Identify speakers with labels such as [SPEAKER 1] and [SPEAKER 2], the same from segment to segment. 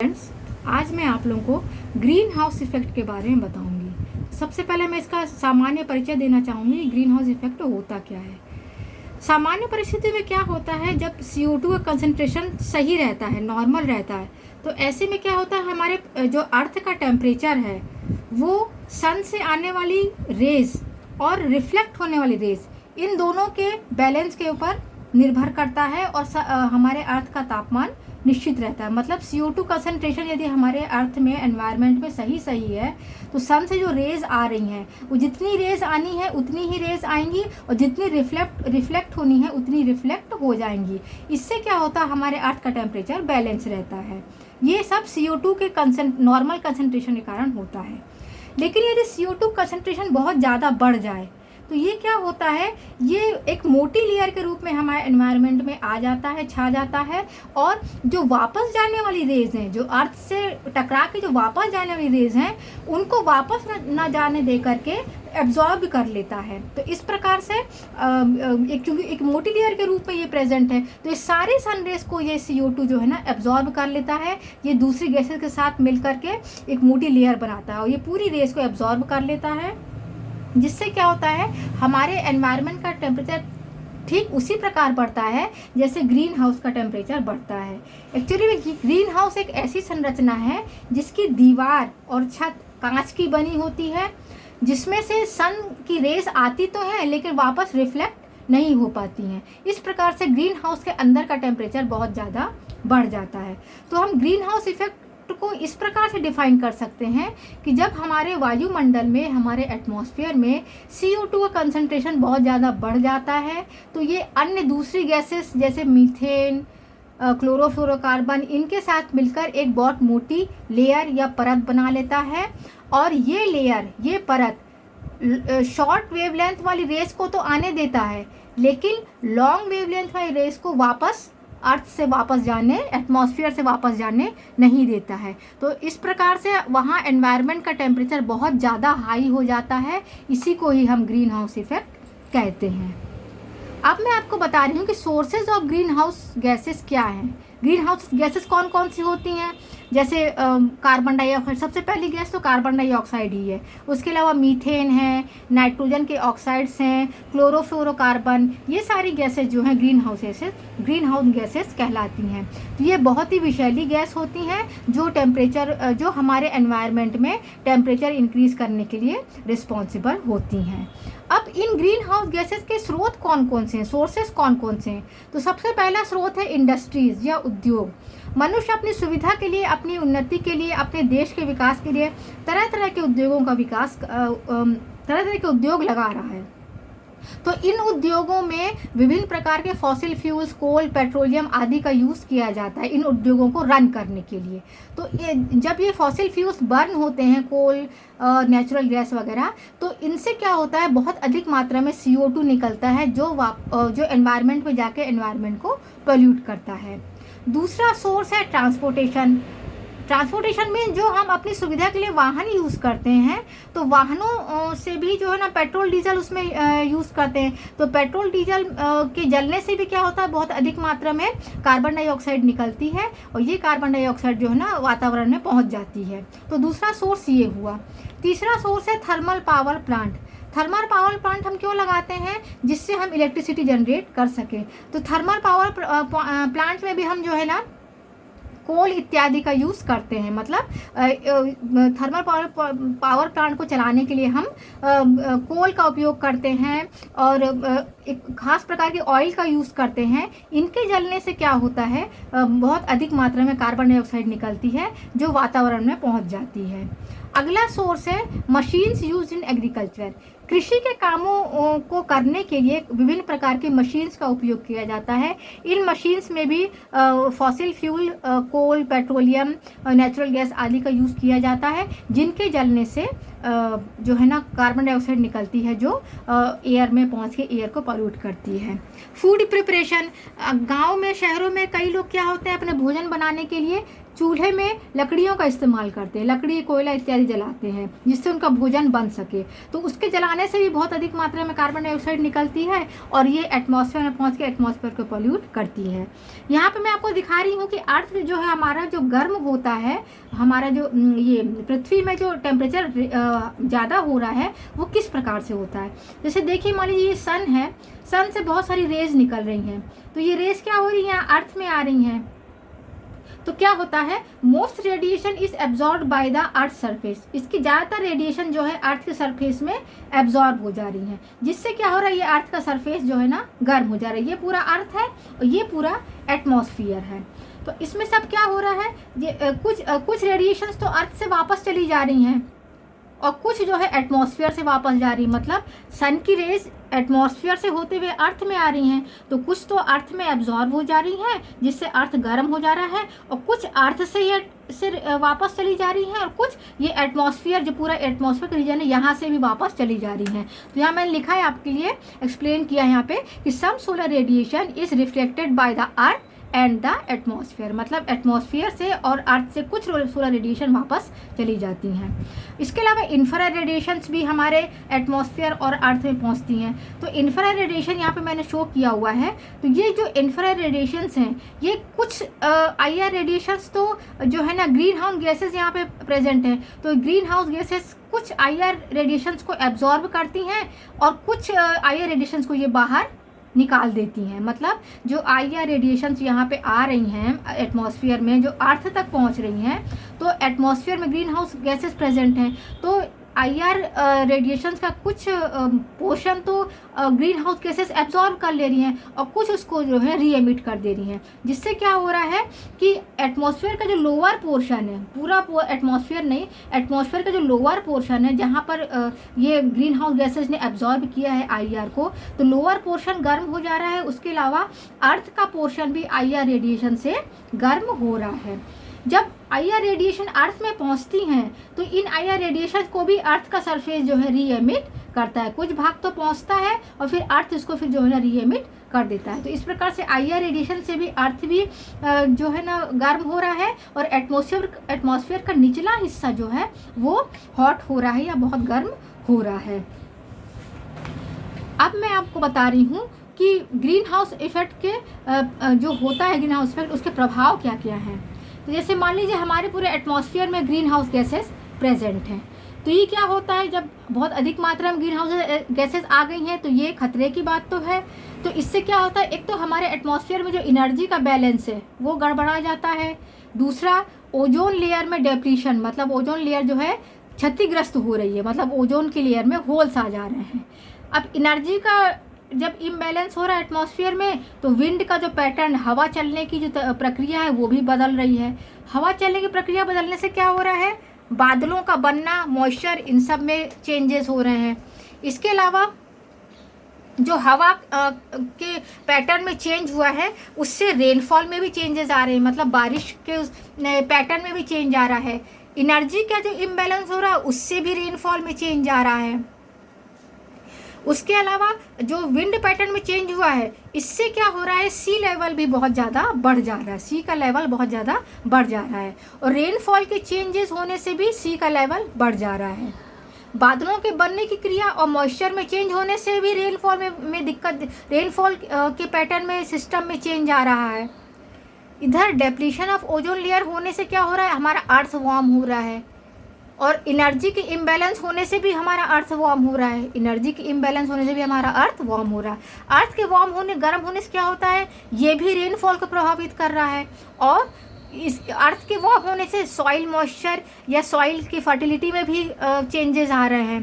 [SPEAKER 1] Friends, आज मैं आप लोगों को ग्रीन हाउस इफेक्ट के बारे में बताऊंगी। सबसे पहले मैं इसका सामान्य परिचय देना चाहूँगी। ग्रीन हाउस इफेक्ट होता क्या है। सामान्य परिस्थिति में क्या होता है, जब CO2 का कंसंट्रेशन सही रहता है, नॉर्मल रहता है, तो ऐसे में क्या होता है, हमारे जो अर्थ का टेम्परेचर है वो सन से आने वाली रेज और रिफ्लेक्ट होने वाली रेज, इन दोनों के बैलेंस के ऊपर निर्भर करता है और हमारे अर्थ का तापमान निश्चित रहता है। मतलब CO2 कंसंट्रेशन यदि हमारे अर्थ में, एनवायरनमेंट में सही है, तो सन से जो रेज आ रही हैं वो जितनी रेज आनी है उतनी ही रेज आएंगी, और जितनी रिफ्लेक्ट होनी है उतनी रिफ्लेक्ट हो जाएंगी। इससे क्या होता है, हमारे अर्थ का टेम्परेचर बैलेंस रहता है। ये सब CO2 के नॉर्मल कंसंट्रेशन के कारण होता है। लेकिन यदि CO2 कंसंट्रेशन बहुत ज़्यादा बढ़ जाए तो ये क्या होता है, ये एक मोटी लेयर के रूप में हमारे एनवायरनमेंट में आ जाता है, छा जाता है, और जो वापस जाने वाली रेज हैं, जो अर्थ से टकरा के जो वापस जाने वाली रेज हैं, उनको वापस न जाने दे करके एब्जॉर्ब कर लेता है। तो इस प्रकार से क्योंकि एक मोटी लेयर के रूप में ये प्रेजेंट है, तो ये सारी सन रेज को ये CO2 जो है ना एब्जॉर्ब कर लेता है। ये दूसरी गैसेस के साथ मिल करके एक मोटी लेयर बनाता है और ये पूरी रेज को एब्जॉर्ब कर लेता है, जिससे क्या होता है, हमारे एनवायरनमेंट का टेम्परेचर ठीक उसी प्रकार बढ़ता है जैसे ग्रीन हाउस का टेम्परेचर बढ़ता है। एक्चुअली में ग्रीन हाउस एक ऐसी संरचना है जिसकी दीवार और छत कांच की बनी होती है, जिसमें से सन की रेस आती तो है लेकिन वापस रिफ्लेक्ट नहीं हो पाती हैं। इस प्रकार से ग्रीन हाउस के अंदर का टेम्परेचर बहुत ज़्यादा बढ़ जाता है। तो हम ग्रीन हाउस इफेक्ट को इस प्रकार से डिफाइन कर सकते हैं कि जब हमारे वायुमंडल में, हमारे एटमॉस्फेयर में CO2 का कंसंट्रेशन बहुत ज़्यादा बढ़ जाता है, तो ये अन्य दूसरी गैसेस जैसे मीथेन, क्लोरोफ्लोरोकार्बन, इनके साथ मिलकर एक बहुत मोटी लेयर या परत बना लेता है। और ये लेयर, ये परत शॉर्ट वेवलेंथ वाली रेस को तो आने देता है, लेकिन लॉन्ग वेवलेंथ वाली रेस को वापस अर्थ से वापस जाने, एटमॉस्फेयर से वापस जाने नहीं देता है। तो इस प्रकार से वहाँ एनवायरनमेंट का टेम्परेचर बहुत ज़्यादा हाई हो जाता है। इसी को ही हम ग्रीन हाउस इफेक्ट कहते हैं। अब मैं आपको बता रही हूँ कि sources of green house gases क्या हैं। ग्रीन हाउस गैसेस कौन कौन सी होती हैं, जैसे कार्बन डाइऑक्साइड, सबसे पहली गैस तो कार्बन डाइऑक्साइड ही है। उसके अलावा मीथेन है, नाइट्रोजन के ऑक्साइड्स हैं, क्लोरोफ्लोरोकार्बन, ये सारी गैसेस जो हैं ग्रीन हाउस गैसेस कहलाती हैं। तो ये बहुत ही विषैली गैस होती हैं जो हमारे एनवायरनमेंट में टेम्परेचर इंक्रीज करने के लिए रिस्पॉन्सिबल होती हैं। अब इन ग्रीन हाउस गैसेस के स्रोत कौन कौन से हैं, सोर्सेस कौन कौन से हैं। तो सबसे पहला स्रोत है इंडस्ट्रीज या उद्योग। मनुष्य अपनी सुविधा के लिए, अपनी उन्नति के लिए, अपने देश के विकास के लिए तरह तरह के उद्योग लगा रहा है। तो इन उद्योगों में विभिन्न प्रकार के फॉसिल फ्यूल्स, कोल, पेट्रोलियम आदि का यूज़ किया जाता है इन उद्योगों को रन करने के लिए। तो जब ये फॉसिल फ्यूल्स बर्न होते हैं, कोल, नेचुरल गैस वगैरह, तो इनसे क्या होता है, बहुत अधिक मात्रा में CO2 निकलता है जो एनवायरनमेंट में जाके एनवायरनमेंट को पोल्यूट करता है। दूसरा सोर्स है ट्रांसपोर्टेशन में जो हम अपनी सुविधा के लिए वाहन यूज़ करते हैं, तो वाहनों से भी जो है ना पेट्रोल डीजल उसमें यूज़ करते हैं। तो पेट्रोल डीजल के जलने से भी क्या होता है, बहुत अधिक मात्रा में कार्बन डाइऑक्साइड निकलती है, और ये कार्बन डाइऑक्साइड जो है ना वातावरण में पहुंच जाती है। तो दूसरा सोर्स ये हुआ। तीसरा सोर्स है thermal power plant. Thermal power plant हम क्यों लगाते हैं, जिससे हम इलेक्ट्रिसिटी जनरेट कर सकें। तो थर्मल पावर प्लांट में भी हम जो है ना कोल इत्यादि का यूज़ करते हैं। मतलब थर्मल पावर प्लांट को चलाने के लिए हम कोल का उपयोग करते हैं और एक खास प्रकार के ऑयल का यूज़ करते हैं। इनके जलने से क्या होता है, बहुत अधिक मात्रा में कार्बन डाइऑक्साइड निकलती है जो वातावरण में पहुंच जाती है। अगला सोर्स है मशीन्स यूज्ड इन एग्रीकल्चर। कृषि के कामों को करने के लिए विभिन्न प्रकार की मशीन्स का उपयोग किया जाता है। इन मशीन्स में भी फॉसिल फ्यूल, कोल, पेट्रोलियम, नेचुरल गैस आदि का यूज़ किया जाता है, जिनके जलने से जो है ना कार्बन डाइऑक्साइड निकलती है जो एयर में पहुंच के एयर को पॉल्यूट करती है। फूड प्रिपरेशन, गांव में, शहरों में कई लोग क्या होते हैं, अपने भोजन बनाने के लिए चूल्हे में लकड़ियों का इस्तेमाल करते हैं, लकड़ी कोयला इत्यादि जलाते हैं जिससे उनका भोजन बन सके। तो उसके जलाने से भी बहुत अधिक मात्रा में कार्बन डाइऑक्साइड निकलती है और ये एटमॉस्फेयर में पहुंच के एटमॉस्फेयर को पॉल्यूट करती है। यहाँ पे मैं आपको दिखा रही हूँ कि अर्थ जो है हमारा जो गर्म होता है, हमारा जो ये पृथ्वी में जो टेम्परेचर ज़्यादा हो रहा है वो किस प्रकार से होता है। जैसे देखिए, मान लीजिए ये सन है, सन से बहुत सारी रेज निकल रही हैं, तो ये रेज क्या हो रही हैं, अर्थ में आ रही हैं। तो क्या होता है, most radiation is absorb by the earth surface, इसकी ज़्यादातर रेडिएशन जो है अर्थ के सरफेस में एब्जॉर्ब हो जा रही है, जिससे क्या हो रहा है, ये अर्थ का सरफेस जो है ना गर्म हो जा रहा है। ये पूरा अर्थ है और ये पूरा एटमॉस्फियर है। तो इसमें सब क्या हो रहा है, ये कुछ रेडिएशंस तो अर्थ से वापस चली जा रही हैं और कुछ जो है एटमॉस्फेयर से वापस जा रही है। मतलब सन की रेज एटमॉस्फेयर से होते हुए अर्थ में आ रही हैं, तो कुछ तो अर्थ में एब्जॉर्ब हो जा रही हैं जिससे अर्थ गर्म हो जा रहा है, और कुछ अर्थ से वापस चली जा रही हैं, और कुछ ये एटमॉस्फेयर जो पूरा एटमॉस्फेयर का रीजन है यहाँ से भी वापस चली जा रही हैं। तो यहाँ मैंने लिखा है आपके लिए, एक्सप्लेन किया है यहाँ पे कि some solar radiation is reflected by the earth and the atmosphere, मतलब एटमॉस्फेयर से और अर्थ से कुछ सोलर रेडिएशन वापस चली जाती हैं। इसके अलावा इंफ्रारेड रेडिएशंस भी हमारे एटमॉस्फेयर और अर्थ में पहुंचती हैं। तो इंफ्रारेड रेडिएशन यहाँ पे मैंने शो किया हुआ है। तो ये जो इंफ्रारेड रेडिएशंस हैं, ये कुछ IR रेडिएशंस तो जो है ना ग्रीन हाउस गैसेज यहाँ पे प्रेजेंट हैं। तो ग्रीन हाउस गैसेज कुछ IR रेडिएशंस को एब्जॉर्ब करती हैं और कुछ IR रेडिएशंस को ये बाहर निकाल देती हैं। मतलब जो IR रेडिएशंस यहाँ पे आ रही हैं एटमॉस्फेयर में, जो अर्थ तक पहुँच रही हैं, तो एटमॉस्फेयर में ग्रीन हाउस गैसेस प्रेजेंट हैं, तो IR रेडिएशंस का कुछ पोर्शन तो ग्रीन हाउस गैसेस एब्जॉर्ब कर ले रही हैं और कुछ उसको जो है री एमिट कर दे रही हैं, जिससे क्या हो रहा है कि एटमॉस्फेयर का जो लोअर पोर्शन है, पूरा एटमॉस्फेयर नहीं, एटमॉस्फेयर का जो लोअर पोर्शन है जहाँ पर ये ग्रीन हाउस गैसेस ने एब्जॉर्ब किया है IR को, तो लोअर पोर्शन गर्म हो जा रहा है। उसके अलावा अर्थ का पोर्शन भी IR रेडिएशन से गर्म हो रहा है। जब IR रेडिएशन अर्थ में पहुंचती हैं तो इन IR रेडिएशन को भी अर्थ का सरफेस जो है री एमिट करता है। कुछ भाग तो पहुंचता है और फिर अर्थ इसको फिर जो है ना री एमिट कर देता है। तो इस प्रकार से IR रेडिएशन से भी अर्थ भी जो है ना गर्म हो रहा है और एटमॉस्फेयर का निचला हिस्सा जो है वो हॉट हो रहा है या बहुत गर्म हो रहा है। अब मैं आपको बता रही हूँ कि ग्रीन हाउस इफेक्ट के जो होता है ग्रीन हाउस इफेक्ट, उसके प्रभाव क्या क्या हैं। तो जैसे मान लीजिए हमारे पूरे एटमॉस्फेयर में ग्रीन हाउस गैसेस प्रेजेंट हैं, तो ये क्या होता है, जब बहुत अधिक मात्रा में ग्रीन हाउस गैसेस आ गई हैं तो ये खतरे की बात तो है। तो इससे क्या होता है, एक तो हमारे एटमॉस्फेयर में जो एनर्जी का बैलेंस है वो गड़बड़ा जाता है। दूसरा, ओजोन लेयर में डेप्लीशन, मतलब ओजोन लेयर जो है क्षतिग्रस्त हो रही है, मतलब ओजोन की लेयर में होल्स आ जा रहे हैं। अब एनर्जी का जब इम्बैलेंस हो रहा है एटमॉस्फेयर में, तो विंड का जो पैटर्न, हवा चलने की जो प्रक्रिया है वो भी बदल रही है। हवा चलने की प्रक्रिया बदलने से क्या हो रहा है, बादलों का बनना, मॉइस्चर, इन सब में चेंजेस हो रहे हैं। इसके अलावा जो हवा के पैटर्न में चेंज हुआ है उससे रेनफॉल में भी चेंजेस आ रहे हैं, मतलब बारिश के पैटर्न में भी चेंज आ रहा है। एनर्जी का जो इम्बैलेंस हो रहा है उससे भी रेनफॉल में चेंज आ रहा है। उसके अलावा जो विंड पैटर्न में चेंज हुआ है इससे क्या हो रहा है, सी लेवल भी बहुत ज़्यादा बढ़ जा रहा है, सी का लेवल बहुत ज़्यादा बढ़ जा रहा है। और रेनफॉल के चेंजेस होने से भी सी का लेवल बढ़ जा रहा है। बादलों के बनने की क्रिया और मॉइस्चर में चेंज होने से भी रेनफॉल में दिक्कत, रेनफॉल के पैटर्न में, सिस्टम में चेंज आ रहा है। इधर डेप्लीशन ऑफ ओजोन लेयर होने से क्या हो रहा है, हमारा अर्थ वार्म हो रहा है। और एनर्जी के इम्बैलेंस होने से भी हमारा अर्थ वार्म हो रहा है, एनर्जी के इम्बैलेंस होने से भी हमारा अर्थ वार्म हो रहा है। अर्थ के वार्म होने, गर्म होने से क्या होता है, ये भी रेनफॉल को प्रभावित कर रहा है। और इस अर्थ के वार्म होने से सॉइल मॉइस्चर या सॉइल की फर्टिलिटी में भी चेंजेस आ रहे हैं।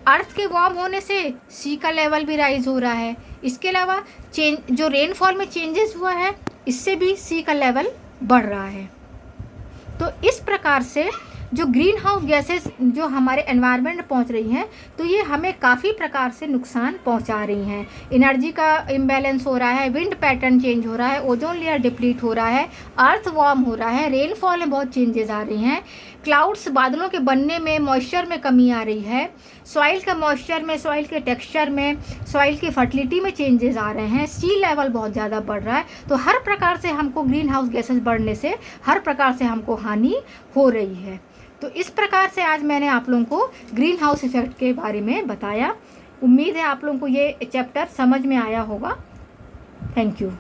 [SPEAKER 1] अर्थ के वार्म होने से सी का लेवल भी राइज हो रहा है। इसके अलावा जो रेनफॉल में चेंजेस हुआ है इससे भी सी का लेवल बढ़ रहा है। तो इस प्रकार से जो ग्रीन हाउस गैसेस जो हमारे एनवायरनमेंट में पहुंच रही हैं, तो ये हमें काफ़ी प्रकार से नुकसान पहुंचा रही हैं। एनर्जी का इम्बैलेंस हो रहा है, विंड पैटर्न चेंज हो रहा है, ओजोन लेयर डिप्लीट हो रहा है, अर्थ वार्म हो रहा है, रेनफॉल में बहुत चेंजेस आ रही हैं, क्लाउड्स बादलों के बनने में, मॉइस्चर में कमी आ रही है, सॉइल का मॉइस्चर में, सॉइल के टेक्सचर में, सॉइल की फर्टिलिटी में चेंजेस आ रहे हैं, सी लेवल बहुत ज़्यादा बढ़ रहा है। तो हर प्रकार से हमको ग्रीन हाउस गैसेस बढ़ने से हर प्रकार से हमको हानि हो रही है। तो इस प्रकार से आज मैंने आप लोगों को ग्रीन हाउस इफेक्ट के बारे में बताया। उम्मीद है आप लोगों को ये चैप्टर समझ में आया होगा। Thank you.